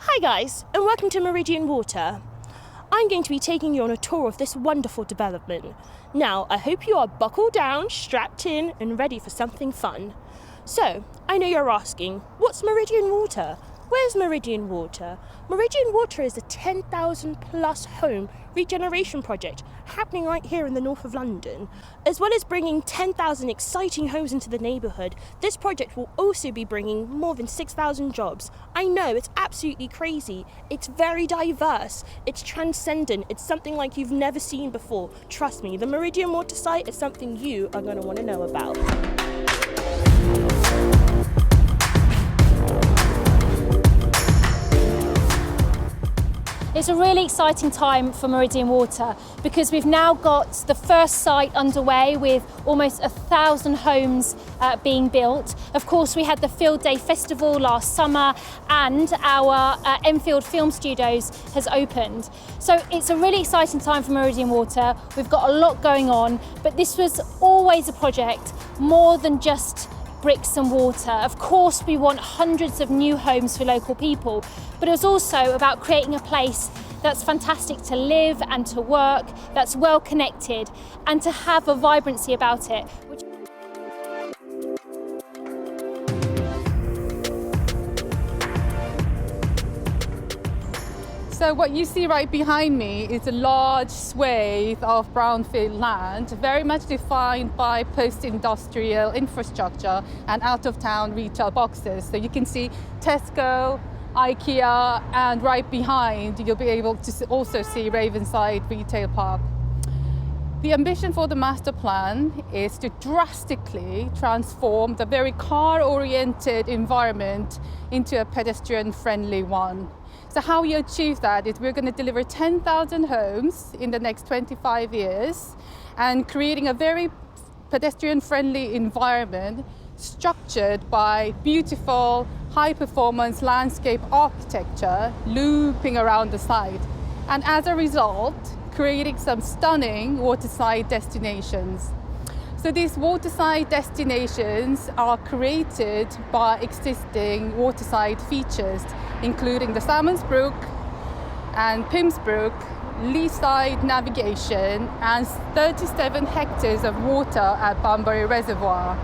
Hi guys, and welcome to Meridian Water. I'm going to be taking you on a tour of this wonderful development. Now, I hope you are buckled down, strapped in, and ready for something fun. So, I know you're asking, what's Meridian Water? Where's Meridian Water? Meridian Water is a 10,000 plus home regeneration project happening right here in the north of London. As well as bringing 10,000 exciting homes into the neighbourhood, this project will also be bringing more than 6,000 jobs. I know, it's absolutely crazy. It's very diverse. It's transcendent. It's something like you've never seen before. Trust me, the Meridian Water site is something you are going to want to know about. It's a really exciting time for Meridian Water because we've now got the first site underway with almost 1,000 homes being built. Of course, we had the Field Day Festival last summer and our Enfield film studios has opened. So it's a really exciting time for Meridian Water. We've got a lot going on, but this was always a project more than just bricks and water. Of course, we want hundreds of new homes for local people, but it was also about creating a place that's fantastic to live and to work, that's well connected, and to have a vibrancy about it. So what you see right behind me is a large swathe of brownfield land, very much defined by post-industrial infrastructure and out-of-town retail boxes. So you can see Tesco, IKEA, and right behind you'll be able to also see Ravenside Retail Park. The ambition for the master plan is to drastically transform the very car-oriented environment into a pedestrian-friendly one. So how we achieve that is we're going to deliver 10,000 homes in the next 25 years and creating a very pedestrian-friendly environment structured by beautiful, high-performance landscape architecture looping around the site. And as a result, creating some stunning waterside destinations. So these waterside destinations are created by existing waterside features, including the Salmons Brook and Pims Brook, Leaside navigation, and 37 hectares of water at Banbury Reservoir.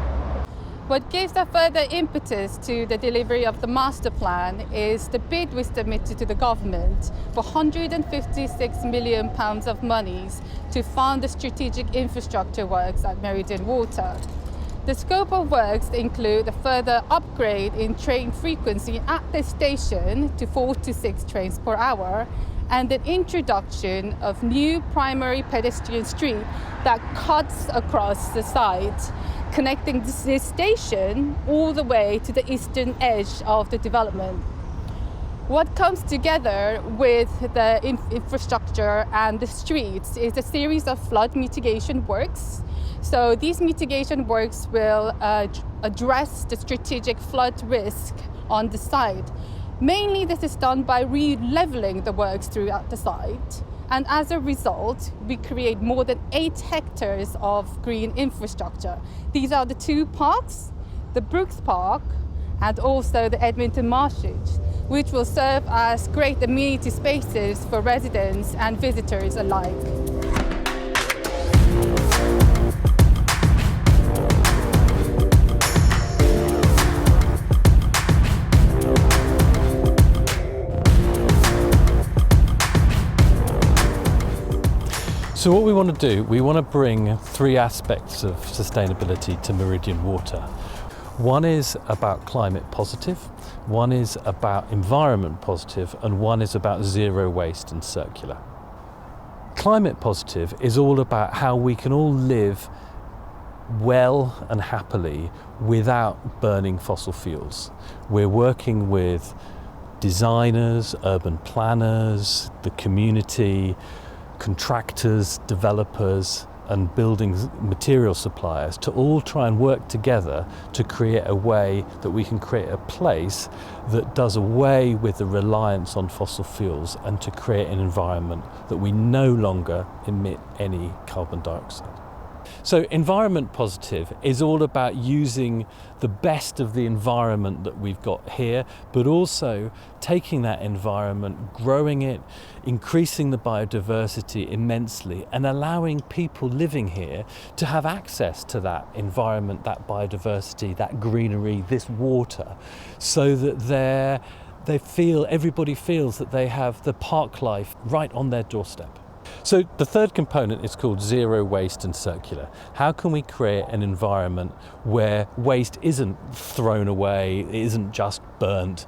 What gives a further impetus to the delivery of the master plan is the bid we submitted to the government for £156 million of monies to fund the strategic infrastructure works at Meridian Water. The scope of works include a further upgrade in train frequency at the station to 4 to 6 trains per hour, and an introduction of new primary pedestrian street that cuts across the site, connecting this station all the way to the eastern edge of the development. What comes together with the infrastructure and the streets is a series of flood mitigation works. So these mitigation works will address the strategic flood risk on the site. Mainly this is done by re-leveling the works throughout the site. And as a result, we create more than 8 hectares of green infrastructure. These are the 2 parks, the Brooks Park and also the Edmonton Marshes, which will serve as great amenity spaces for residents and visitors alike. So what we want to do, we want to bring 3 aspects of sustainability to Meridian Water. One is about climate positive, one is about environment positive, and one is about zero waste and circular. Climate positive is all about how we can all live well and happily without burning fossil fuels. We're working with designers, urban planners, the community, contractors, developers and building material suppliers to all try and work together to create a way that we can create a place that does away with the reliance on fossil fuels and to create an environment that we no longer emit any carbon dioxide. So environment positive is all about using the best of the environment that we've got here, but also taking that environment, growing it, increasing the biodiversity immensely, and allowing people living here to have access to that environment, that biodiversity, that greenery, this water, so that everybody feels that they have the park life right on their doorstep. So the third component is called zero waste and circular. How can we create an environment where waste isn't thrown away, it isn't just burnt?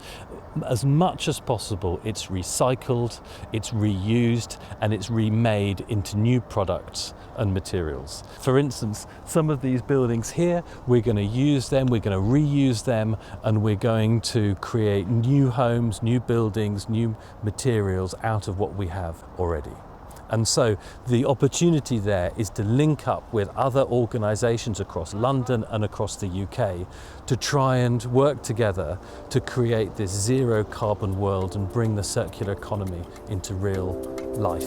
As much as possible, it's recycled, it's reused, and it's remade into new products and materials. For instance, some of these buildings here, we're going to use them, we're going to reuse them, and we're going to create new homes, new buildings, new materials out of what we have already. And so the opportunity there is to link up with other organisations across London and across the UK to try and work together to create this zero carbon world and bring the circular economy into real life.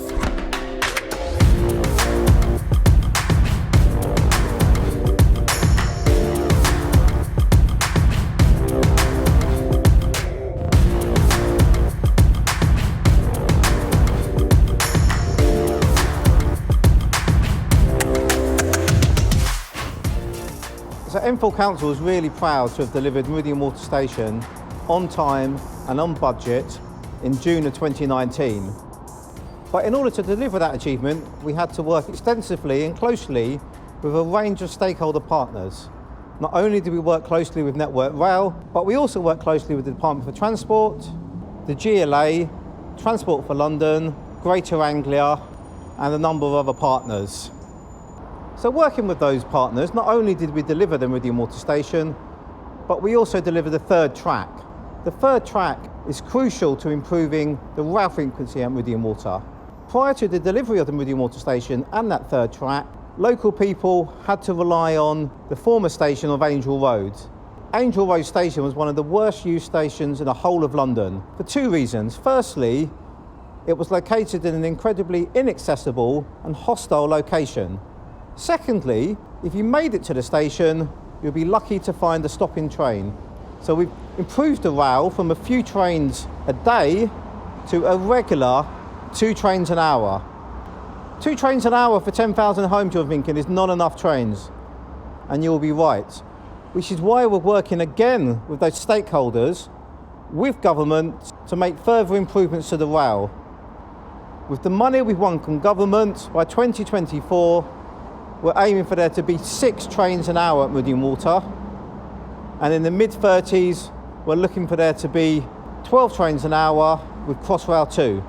So Enfield Council is really proud to have delivered Meridian Water Station on time and on budget in June of 2019. But in order to deliver that achievement, we had to work extensively and closely with a range of stakeholder partners. Not only did we work closely with Network Rail, but we also worked closely with the Department for Transport, the GLA, Transport for London, Greater Anglia, and a number of other partners. So working with those partners, not only did we deliver the Meridian Water Station, but we also delivered the third track. The third track is crucial to improving the rail frequency at Meridian Water. Prior to the delivery of the Meridian Water Station and that third track, local people had to rely on the former station of Angel Road. Angel Road Station was one of the worst used stations in the whole of London for two reasons. Firstly, it was located in an incredibly inaccessible and hostile location. Secondly, if you made it to the station, you'll be lucky to find a stopping train. So we've improved the rail from a few trains a day to a regular 2 trains an hour. 2 trains an hour for 10,000 homes, you're thinking, is not enough trains. And you'll be right. Which is why we're working again with those stakeholders, with government, to make further improvements to the rail. With the money we've won from government, by 2024, we're aiming for there to be 6 trains an hour at Meridian Water. And in the mid-30s, we're looking for there to be 12 trains an hour with Crossrail 2.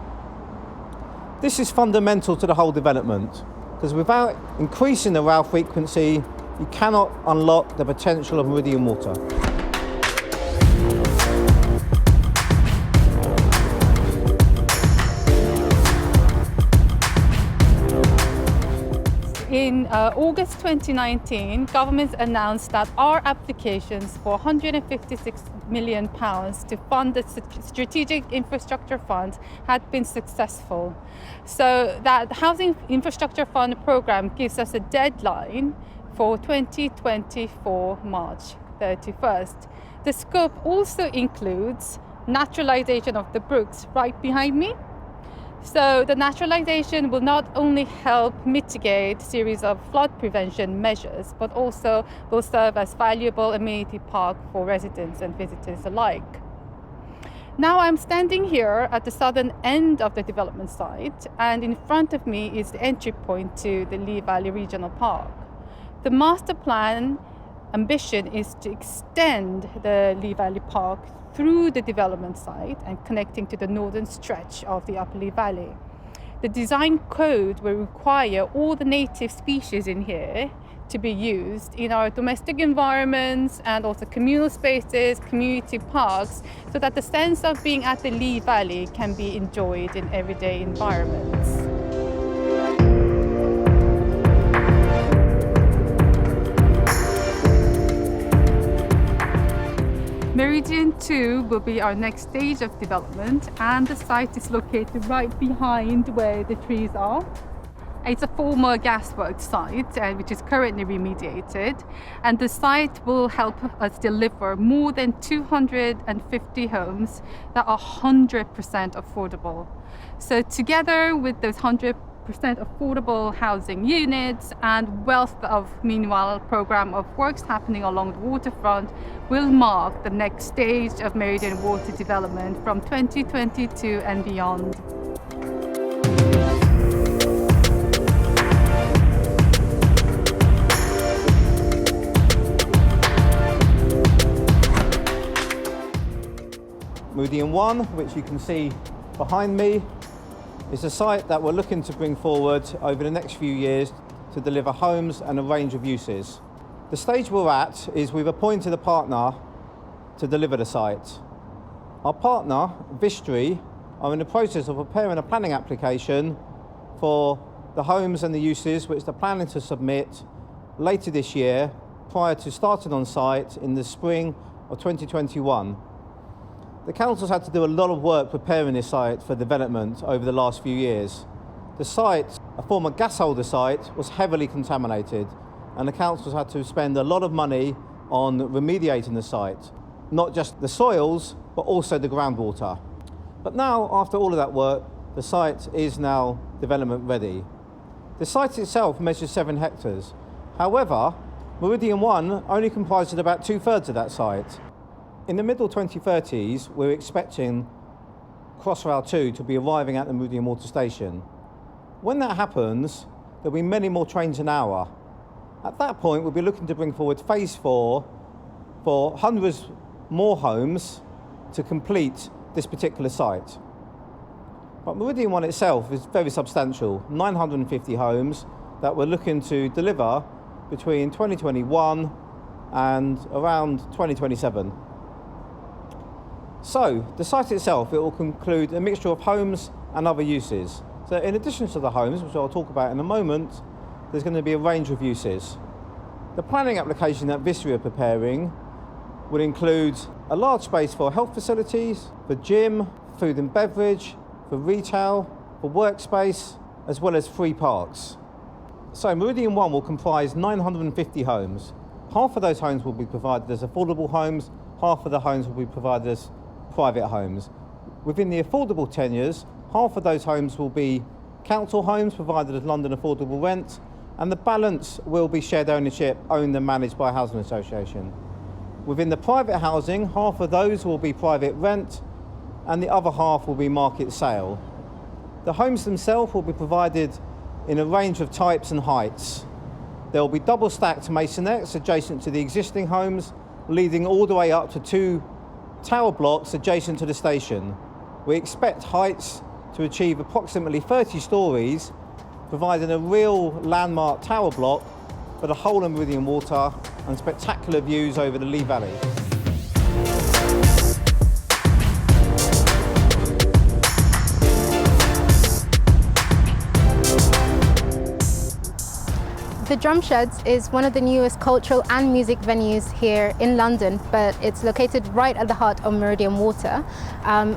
This is fundamental to the whole development, because without increasing the rail frequency, you cannot unlock the potential of Meridian Water. In August 2019, government announced that our applications for £156 million to fund the Strategic Infrastructure Fund had been successful. So that Housing Infrastructure Fund programme gives us a deadline for 2024 March 31st. The scope also includes naturalisation of the brooks right behind me. So the naturalisation will not only help mitigate a series of flood prevention measures, but also will serve as valuable amenity park for residents and visitors alike. Now I'm standing here at the southern end of the development site, and in front of me is the entry point to the Lee Valley Regional Park. The master plan ambition is to extend the Lee Valley Park through the development site and connecting to the northern stretch of the Upper Lee Valley. The design code will require all the native species in here to be used in our domestic environments and also communal spaces, community parks, so that the sense of being at the Lee Valley can be enjoyed in everyday environments. Meridian II will be our next stage of development, and the site is located right behind where the trees are. It's a former gasworks site, which is currently remediated, and the site will help us deliver more than 250 homes that are 100% affordable. So together with those 100% affordable housing units and wealth of meanwhile program of works happening along the waterfront will mark the next stage of Meridian Water development from 2022 and beyond. Meridian I, which you can see behind me, is a site that we're looking to bring forward over the next few years to deliver homes and a range of uses. The stage we're at is we've appointed a partner to deliver the site. Our partner, Vistry, are in the process of preparing a planning application for the homes and the uses which they're planning to submit later this year prior to starting on site in the spring of 2021. The council's had to do a lot of work preparing this site for development over the last few years. The site, a former gas holder site, was heavily contaminated, and the council's had to spend a lot of money on remediating the site. Not just the soils, but also the groundwater. But now, after all of that work, the site is now development ready. The site itself measures 7 hectares. However, Meridian I only comprises about 2/3 of that site. In the middle 2030s, we're expecting Crossrail 2 to be arriving at the Meridian Water station. When that happens, there'll be many more trains an hour. At that point, we'll be looking to bring forward phase 4 for hundreds more homes to complete this particular site. But Meridian I itself is very substantial, 950 homes that we're looking to deliver between 2021 and around 2027. So, the site itself, it will include a mixture of homes and other uses. So in addition to the homes, which I'll talk about in a moment, there's going to be a range of uses. The planning application that Vistry are preparing will include a large space for health facilities, for gym, food and beverage, for retail, for workspace, as well as free parks. So Meridian I will comprise 950 homes. Half of those homes will be provided as affordable homes, half of the homes will be provided as private homes. Within the affordable tenures, half of those homes will be council homes provided as London affordable rent, and the balance will be shared ownership, owned and managed by a housing association. Within the private housing, half of those will be private rent, and the other half will be market sale. The homes themselves will be provided in a range of types and heights. There will be double stacked masonettes adjacent to the existing homes, leading all the way up to 2 tower blocks adjacent to the station. We expect heights to achieve approximately 30 stories, providing a real landmark tower block for the whole of Meridian Water and spectacular views over the Lee Valley. The Drum Sheds is one of the newest cultural and music venues here in London, but it's located right at the heart of Meridian Water.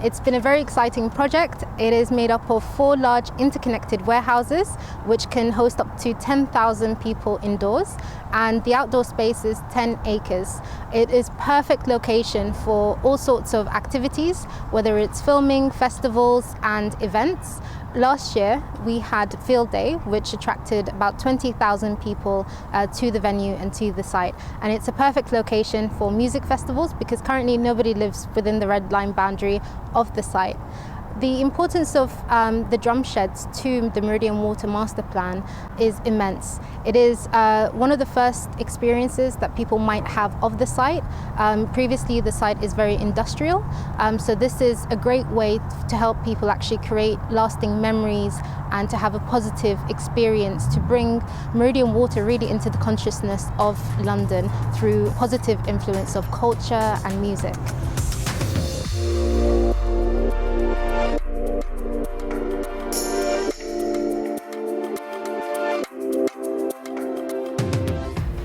It's been a very exciting project. It is made up of 4 large interconnected warehouses, which can host up to 10,000 people indoors, and the outdoor space is 10 acres. It is perfect location for all sorts of activities, whether it's filming, festivals and events. Last year, we had Field Day, which attracted about 20,000 people to the venue and to the site. And it's a perfect location for music festivals because currently nobody lives within the red line boundary of the site. The importance of the drum sheds to the Meridian Water Master Plan is immense. It is one of the first experiences that people might have of the site. Previously, the site is very industrial, so this is a great way to help people actually create lasting memories and to have a positive experience to bring Meridian Water really into the consciousness of London through positive influence of culture and music.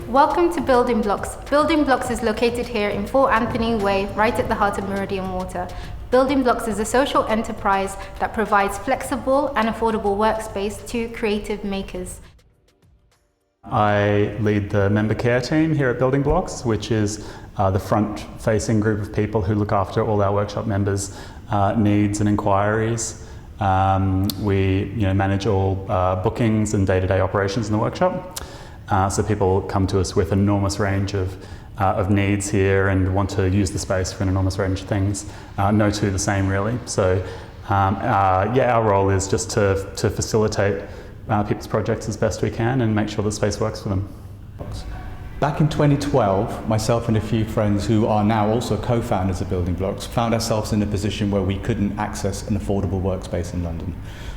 Welcome to Building Blocks is located here in 4 Anthony Way, right at the heart of Meridian Water. Building Blocks is a social enterprise that provides flexible and affordable workspace to creative makers. I lead the member care team here at Building Blocks, which is the front-facing group of people who look after all our workshop members' needs and inquiries. We manage all bookings and day-to-day operations in the workshop. So people come to us with an enormous range of needs here and want to use the space for an enormous range of things. No two the same, really. So our role is just to facilitate people's projects as best we can and make sure the space works for them. Back in 2012, myself and a few friends who are now also co-founders of Building Blocks found ourselves in a position where we couldn't access an affordable workspace in London.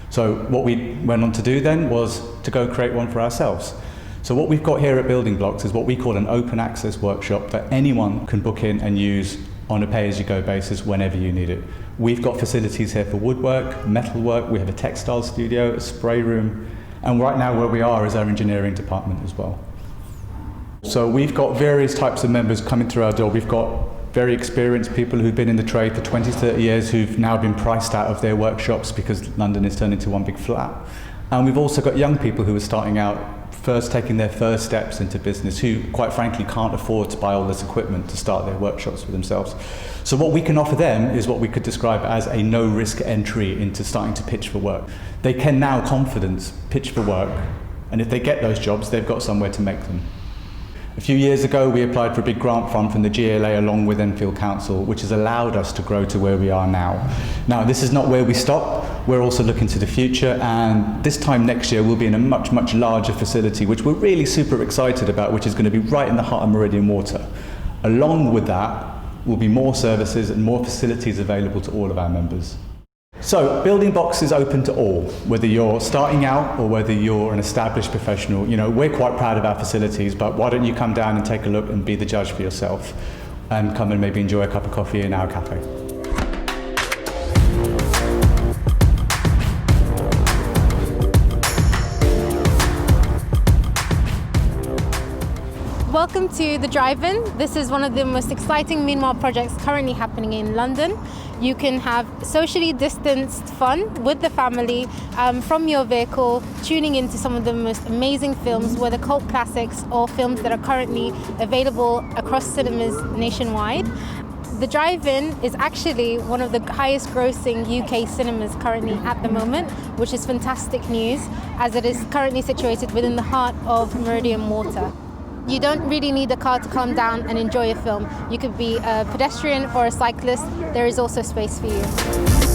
So what we went on to do then was to go create one for ourselves. So what we've got here at Building Blocks is what we call an open access workshop that anyone can book in and use on a pay-as-you-go basis whenever you need it. We've got facilities here for woodwork, metalwork, we have a textile studio, a spray room, and right now where we are is our engineering department as well. So we've got various types of members coming through our door. We've got very experienced people who've been in the trade for 20, 30 years who've now been priced out of their workshops because London is turned into one big flat. And we've also got young people who are starting out, first taking their first steps into business, who quite frankly can't afford to buy all this equipment to start their workshops for themselves. So what we can offer them is what we could describe as a no-risk entry into starting to pitch for work. They can now confidence pitch for work, and if they get those jobs, they've got somewhere to make them. A few years ago, we applied for a big grant fund from the GLA along with Enfield Council, which has allowed us to grow to where we are now. Now, this is not where we stop. We're also looking to the future, and this time next year, we'll be in a much, much larger facility, which we're really super excited about, which is going to be right in the heart of Meridian Water. Along with that, will be more services and more facilities available to all of our members. So, Building Blocks is open to all, whether you're starting out or whether you're an established professional. You know, we're quite proud of our facilities, but why don't you come down and take a look and be the judge for yourself, and come and maybe enjoy a cup of coffee in our cafe. Welcome to the drive-in. This is one of the most exciting meanwhile projects currently happening in London. You can have socially distanced fun with the family from your vehicle, tuning into some of the most amazing films, whether cult classics or films that are currently available across cinemas nationwide. The drive-in is actually one of the highest grossing UK cinemas currently at the moment, which is fantastic news as it is currently situated within the heart of Meridian Water. You don't really need a car to come down and enjoy a film. You could be a pedestrian or a cyclist. There is also space for you.